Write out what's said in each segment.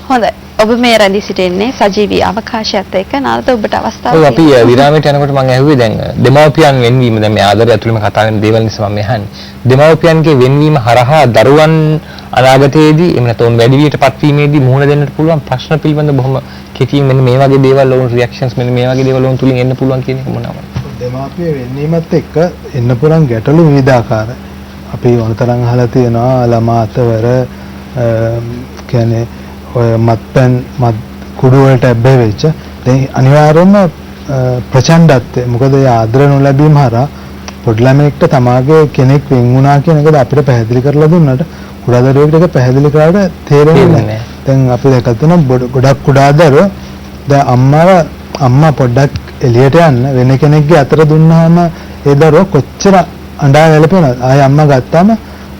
හොඳයි. ඔබ මේ රැඳී සිටින්නේ සජීවී අවකාශයත් එක්ක නාලත ඔබට අවස්ථාවක්. ඔව් අපි විරාමයට යනකොට මම ඇහුවේ දැන් දෙමව්පියන් වෙන්වීම දැන් මේ ආදරය ඇතුළේම කතා කරන දේවල් නිසා මම අහන්නේ. දෙමව්පියන්ගේ වෙන්වීම හරහා දරුවන් අනාගතයේදී එහෙම නැත්නම් වැඩිවියටපත් වීමේදී මුහුණ දෙන්නට පුළුවන් ප්‍රශ්න පිළිබඳ බොහොම කෙටියෙන් මෙන්න මේ වගේ දේවල් වුන් රියැක්ෂන්ස් මෙන්න මේ වගේ දේවල් වුන් තුලින් එන්න පුළුවන් කියන එක මොනවාද? දෙමාපිය වෙන්වීමත් එක්ක එන්න පුළුවන් ගැටලු විවිධාකාර. අපි වුණතරන් අහලා තියෙනවා ළමා අතවර කියන්නේ ඔය මත්පැන් කුඩු වලට ඇබ්බැහි වෙච්ච දැන් අනිවාර්යයෙන්ම ප්‍රචණ්ඩත්වය මොකද ඒ ආදර නොලැබීම හරහා පොඩි ළමයෙක්ට තමාගේ කෙනෙක් වෙන් වුණා කියන එකද අපිට පැහැදිලි කරලා දුන්නට කුඩා දරුවෙකුට ඒක පැහැදිලි කරාට තේරෙන්නේ නැහැ. දැන් අපි දැකලා තියෙනවා ගොඩක් කුඩා දරුවෝ දැන් අම්මා පොඩ්ඩක් එළියට යන්න වෙන කෙනෙක්ගේ අතර දුන්නාම ඒ දරුවෝ කොච්චර අඬා වැළපෙනවද? ආයෙ අම්මා ගත්තාම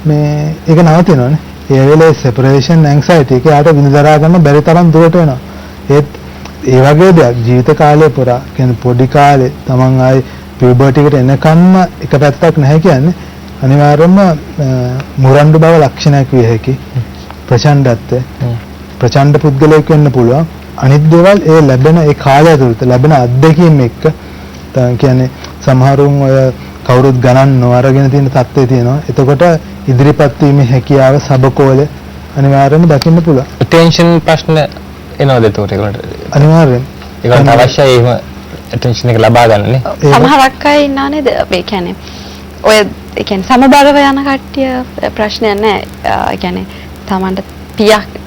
මේ ඒක නවතිනවනේ. ඒ වෙලේ separation anxiety එක යාට විඳදරා ගන්න බැරි තරම් දුරට වෙනවා. ඒත් ඒ වගේ දෙයක් ජීවිත කාලය පුරා කියන්නේ පොඩි කාලේ තමන් ආයි puberty එකට එනකම්ම එක පැත්තක් නැහැ කියන්නේ අනිවාර්යයෙන්ම මුරණ්ඩු බව ලක්ෂණයක් විය හැකි. ප්‍රචණ්ඩත්වය. ප්‍රචණ්ඩ පුද්ගලයෙක් වෙන්න පුළුවන්. අනිත් දේවල් ඒ ලැබෙන ඒ කාලය තුළත ලැබෙන අත්දැකීම් එක්ක කියන්නේ සමහරුන් ඔය කවුරුත් ගණන් නොඅරගෙන තියෙන තත්ත්වයේ තියෙනවා. එතකොට ඉදිරිපත් වීමේ හැකියාව සබකෝල අනිවාර්යයෙන්ම දකින්න පුළුවන්. attention ප්‍රශ්න එනවද එතකොට ඒකට? අනිවාර්යෙන්. ඒකට අවශ්‍යයි එහෙම attention එක ලබා ගන්න නේ. සමහරක් අය ඉන්නා නේද? ඒ කියන්නේ ඔය ඒ කියන්නේ සමබරව යන කට්ටිය ප්‍රශ්නයක් නැහැ. ඒ කියන්නේ Tamanට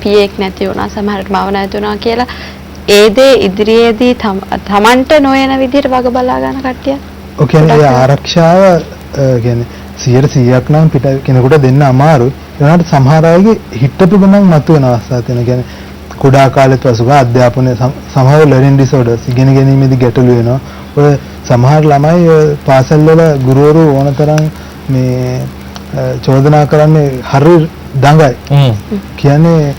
පියෙක් නැති වුණා සමහරට මව නැති වුණා කියලා ඒ දේ ඉදිරියේදී Tamanට නොයන විදිහට වග බලා ගන්න කට්ටිය. ඔය කියන්නේ ආරක්ෂාව කියන්නේ 100%ක් නම් පිට කෙනෙකුට දෙන්න අමාරුයි. ඒනට සමහර අයගේ හිටපු ගමන් මතුවෙන අවස්ථා තියෙනවා. කියන්නේ කුඩා කාලෙත් පසුක අධ්‍යාපනයේ සමහර learning disorders ඉගෙන ගැනීමේදී ගැටලු වෙනවා. ඔය සමහර ළමයි පාසල් වල ගුරුවරු ඕනතරම් මේ චෝදනා කරන්නේ හරි දඟයි. කියන්නේ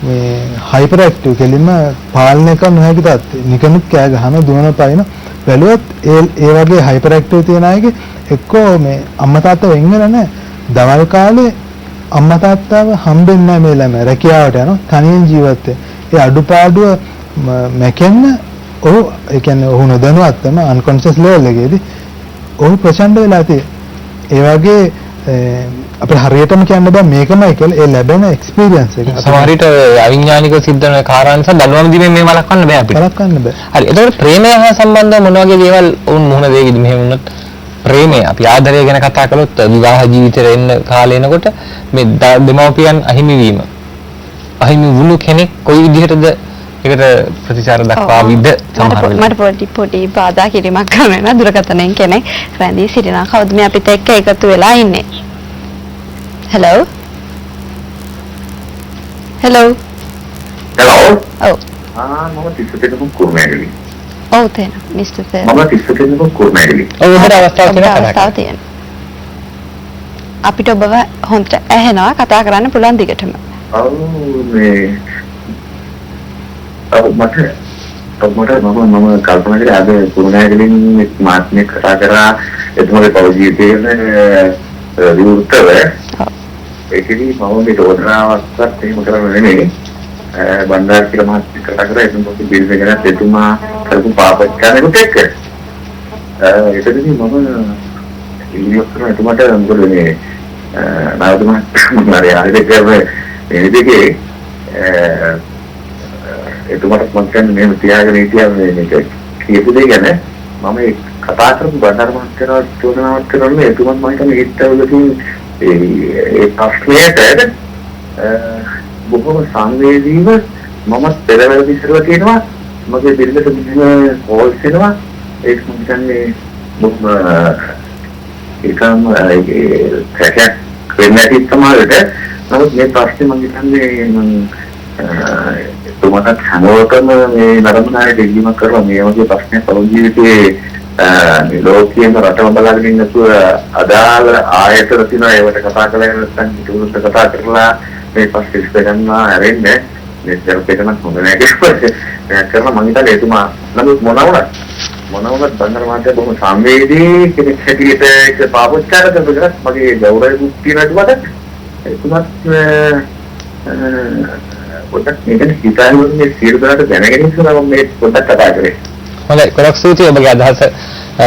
මේ හයිපර් ඇක්ටිව් කෙලින්ම පාලනය කරන්න නොහැකි තත්ත්වය. නිකනුත් කෑ ගහන දුවන පයින් බැලුවත් ඒ වගේ හයිපර් ඇක්ටිව් තියන අයගේ එක්කෝ මේ අම්මා තාත්තා වෙන් වෙලා නැහැ. දවල් කාලේ අම්මා තාත්තව හම්බෙන්නේ නැහැ මේ ළමයා. රැකියාවට යනවා. තනියෙන් ජීවත් වෙන. ඒ අඩුපාඩුව මැකෙන්න ඔහු ඒ කියන්නේ ඔහු නොදැනුවත්වම අන්කොන්ෂස් ලෙවල් එකේදී ඔහු ප්‍රචණ්ඩ වෙලා තියෙනවා. ඒ වගේ අපේ හරියටම කියන්න බෑ මේකමයි කියලා ඒ ලැබෙන එක්ස්පීරියන්ස් එක. සමහර විට අවිඥානිකව සිද්ධ වෙන කාරණා නිසා දඬුවම් දීමෙන් මේ වළක්වන්න බෑ අපිට. වළක්වන්න බෑ. හරි. එතකොට ප්‍රේමය හා සම්බන්ධව මොන වගේ දේවල් වුන් මුහුණ දෙවිද මෙහෙම වුණත් ප්‍රේමය අපි ආදරය ගැන කතා කළොත් විවාහ ජීවිතේ එන්න කාලේ එනකොට මේ දෙමව්පියන් අහිමි වීම අහිමි වුණු කෙනෙක් කොයි විදිහටද ඒකට ප්‍රතිචාර දක්වාවිද සමහර වෙලාවට මට පොඩි බාධා කිරීමක් කරන්න වෙන දුරකථනයෙන් කෙනෙක් රැඳී සිටිනවා. කවුද මේ අපිට එක්ක එකතු වෙලා ඉන්නේ? Hello. Hello. Oh. මම තිස්සතෙනකම් කුරුමෑගලි. ඔව් තේන මිස්ටර් තේන. මම තිස්සතෙනකම් කුරුමෑගලි. ඔව් හොඳ අවස්ථාවක් තියෙනවා. අපිට ඔබව හොඳට ඇහෙනවා කතා කරන්න පුළුවන් දිගටම. ඔව් මේ මට මම කල්පනා කරේ අද කුරුමෑගලින් මාත්මේ කතා කරා එතුමාගේ පෞද්ගලිකයේ විවෘතව ඒකෙදි මම මේ චෝදනාවක්වත් එහෙම කරන්නේ නෙමෙයි. බණ්ඩාර කියලා මහත්තයා කතා කරා එතුමාට බිල් එක ගැන එතුමා කරපු පාපච්චාරයකට එක්ක. ඒකෙදි මම ඉලියොත් කරන එතුමාට මොකද මේ නායක මහත්තයා මම ආයෙත් කරේ මේ දෙකේ එතුමාට මම කියන්නේ මේ තියාගෙන හිටියා මේක කියපු දෙය ගැන මම කතා කරපු බණ්ඩාර මහත්තයාට චෝදනාවක් කරන්නේ එතුමත් මම හිතන්නේ හිටවලදී ඒ ප්‍රශ්නයට බොහොම සංවේදීව මම පෙරවැල් විසිරලා තියෙනවා මගේ බිරිඳට මෙහෙම කෝල්ස් එනවා ඒක මම කියන්නේ බොහොම ඒකම ඒකක් වෙන්නේ නැති සමහරට නමුත් මේ ප්‍රශ්නේ මම හිතන්නේ මම තුමකට හැමෝටම මේ නරඹනායේ දෙගීමක් කරලා මේ වගේ ප්‍රශ්නයක් පෞද්ගලික ජීවිතේ මේ ලෝකයේම රටම බලාගෙන ඉන්නතුව අදාළ ආයතන තියෙනවා ඒවට කතා කරලා නැත්නම් ඉතුරුට කතා කරලා මේ පස්සේ ඉස්ස ගන්නවා හැරෙන්නේ මේ දෙකම හොඳ නැහැ කියලා කරලා මම හිතන්නේ එතුමා නමුත් මොනවද බංගර මාත්‍ය බොහොම සංවේදී කෙනෙක් හැටියට ඒක පාපොච්චාර කරනකොට මගේ ගෞරවය තියෙනවට එතුමත් පොඩ්ඩක් මේක හිතාගෙන මේ සියලු දෙනාට දැනගෙන ඉස්සලා මම මේ පොඩ්ඩක් කතා කරේ. හොඳයි ගොඩක් ස්තුතියි ඔබගේ අදහස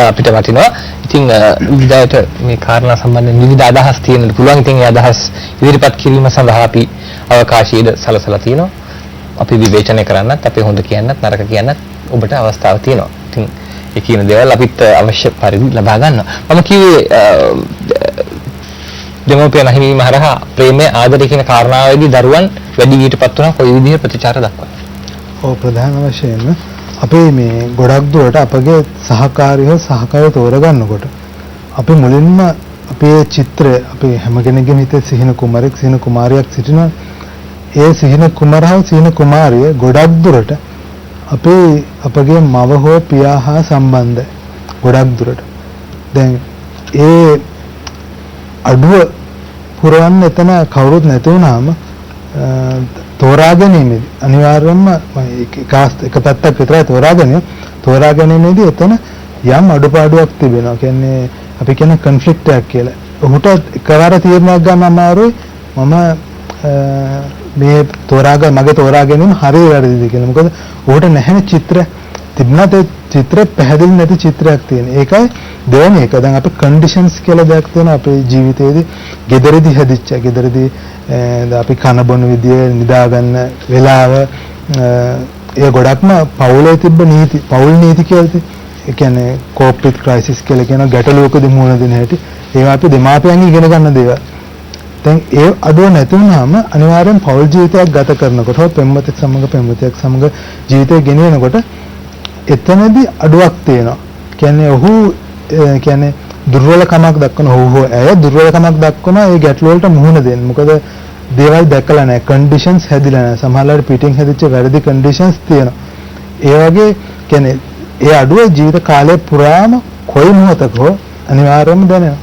අපිට වටිනවා. ඉතින් විවිධයට මේ කාරණා සම්බන්ධයෙන් විවිධ අදහස් තියෙන්න පුළුවන්. ඉතින් ඒ අදහස් ඉදිරිපත් කිරීම සඳහා අපි අවකාශයේද සලසලා තියෙනවා. අපි විවේචනය කරන්නත්, අපි හොඳ කියන්නත්, නරක කියන්නත් ඔබට අවස්ථාවක් තියෙනවා. ඉතින් ඒ කියන දේවල් අපිට අවශ්‍ය පරිදි ලබා ගන්නවා. මම කිව්වේ දෙමෝපියන් අහිමිවීම හරහා ප්‍රේමය ආදරය කියන කාරණාවේදී දරුවන් වැඩි වියටපත් වුණා කොයි විදිහේ ප්‍රතිචාර දක්වනවා. ඔව් ප්‍රධාන වශයෙන්ම අපේ මේ ගොඩක් දුරට අපගේ සහකාරයෝ තෝරගන්නකොට අපි මුලින්ම අපේ චිත්‍රය අපේ හැම කෙනෙකුගේම හිතේ සිහින කුමාරයෙක් සිහින කුමාරියක් සිටිනවා. ඒ සිහින කුමාරහව සිහින කුමාරිය ගොඩක් දුරට අපගේ මව හෝ පියා හා සම්බන්ධයි. ගොඩක් දුරට. දැන් ඒ අඩුව පුරවන්න එතන කවුරුත් නැති වුණාම තෝරා ගැනීමේදී අනිවාර්යයෙන්ම එක පැත්තක් විතරයි තෝරා ගැනීමේදී එතන යම් අඩුපාඩුවක් තිබෙනවා. කියන්නේ අපි කියන කොන්ෆ්ලික්ට් එකක් කියලා. ඔහුට එකවර තීරණයක් ගන්න අමාරුයි මම මේ මගේ තෝරා ගැනීම හරි වැරදිද කියලා. මොකද ඔහුට නැහැ චිත්‍ර තිබුණත් ඒ චිත්‍ර පැහැදිලි නැති චිත්‍රයක් තියෙන. ඒකයි දෙවෙනි එක. දැන් අපි කන්ඩිෂන්ස් කියලා දෙයක් තියෙනවා අපේ ජීවිතේදී. ගෙදරදී හැදිච්ච ගෙදරදී අපි කන බොන විදිය නිදා ගන්න වෙලාව ඒ ගොඩක්ම පවුලේ තිබ්බ නීති පවුල් නීති කියලා ඒ කියන්නේ කෝප් විත් ක්‍රයිසිස් කියලා කියන ගැටලුවකදී මුහුණ දෙන හැටි ඒවා අපි දෙමාපියන්ගෙන් ඉගෙන ගන්න දේවල්. දැන් ඒ අඩුව නැති වුනහම අනිවාර්යෙන් පෞල් ජීවිතයක් ගත කරනකොට පෙම්වතෙක් සමග ජීවිතය ගෙනියනකොට එතනදී අඩුවක් තියෙනවා. කියන්නේ ඔහු කියන්නේ දුර්වලකමක් දක්වන ඔහු ඇය දුර්වලකමක් දක්වන ඒ ගැටලුව වලට මුහුණ දෙන්න. මොකද දේවල් දැකලා නැහැ. කන්ඩිෂන්ස් හැදිලා නැහැ. සමහරවිට පිටින් හැදිච්ච වැරදි කන්ඩිෂන්ස් තියෙනවා. ඒ වගේ කියන්නේ ඒ අඩුව ජීවිත කාලය පුරාම කොයි මොහොතක හෝ අනිවාර්යයෙන්ම දැනෙනවා.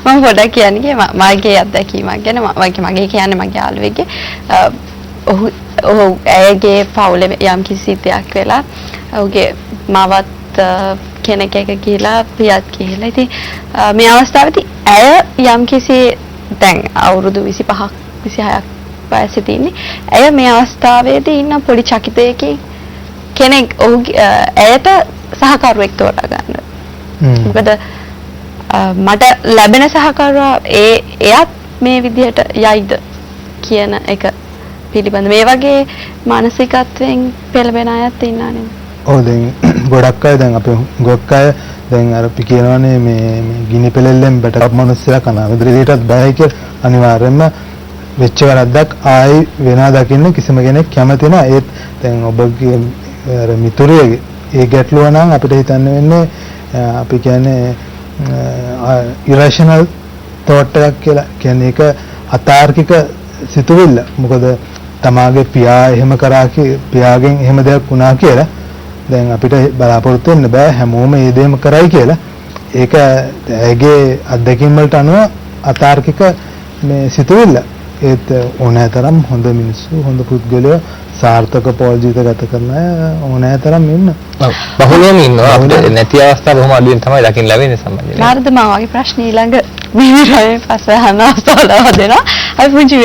මම පොඩ්ඩක් කියන්නේ මගේ අත්දැකීමක් ගැන මගේ කියන්නේ මගේ යාළුවෙක්ගේ ඔහු ඇයගේ පවුලේ යම් කිසි දෙයක් වෙලා ඔහුගේ මවත් කෙනෙක් එක කියලා පියත් කියලා. ඉතින් මේ අවස්ථාවේදී ඇය යම් කිසි දැන් අවුරුදු 25ක් 26ක් වයසේ තින්නේ. ඇය මේ අවස්ථාවේදී ඉන්න පොඩි චකිතයකින් කෙනෙක් ඇයට සහකරුවෙක් තෝරා ගන්න. මොකද මට ලැබෙන සහකරුවා එයත් මේ විදිහට යයිද කියන එක පිළිබඳ මේ වගේ මානසිකත්වයෙන් පෙළඹෙන අයත් ඉන්නා නේද? ඔව් දැන් ගොඩක් අය දැන් අපි ගොඩක් අය දැන් අර අපි කියනවානේ මේ ගිනි පෙලෙල්ලෙන් බැට මනුස්සයා කනවා. ඉදිරියටත් බයයි කියලා අනිවාර්යයෙන්ම වෙච්ච වැරද්දක් ආයි වෙනා දකින්න කිසිම කෙනෙක් කැමති නැහැ. ඒත් දැන් ඔබගේ අර මිතුරියගේ ඒ ගැටලුව නම් අපිට හිතන්න වෙන්නේ අපි කියන්නේ irrational thought එකක් කියලා. කියන්නේ ඒක අතාර්කික සිතුවිල්ල. මොකද තමාගේ පියා එහෙම කරා පියාගෙන් එහෙම දෙයක් වුණා කියලා දැන් අපිට බලාපොරොත්තු වෙන්න බෑ හැමෝම මේ දෙයම කරයි කියලා. ඒක ඇගේ අත්දැකීම් වලට අනුව අතාර්කික මේ සිතුවිල්ල. ඒත් ඕනෑතරම් හොඳ මිනිස්සු හොඳ පුද්ගලයෝ සාර්ථක පෞල් ජීවිත ගත කරන අය ඕනෑතරම් ඉන්න. ඔව් බහුලවම ඉන්නවා. අපිට නැති අවස්ථා බොහොම අඩුවෙන් තමයි දකින්න ලැබෙන්නේ සම්බන්ධයෙන්. නාරද මම වගේ ප්‍රශ්න ඊළඟ විවිධයෙන් පස්සේ අහන අවස්ථාවල දෙනවා. අපි පුංචි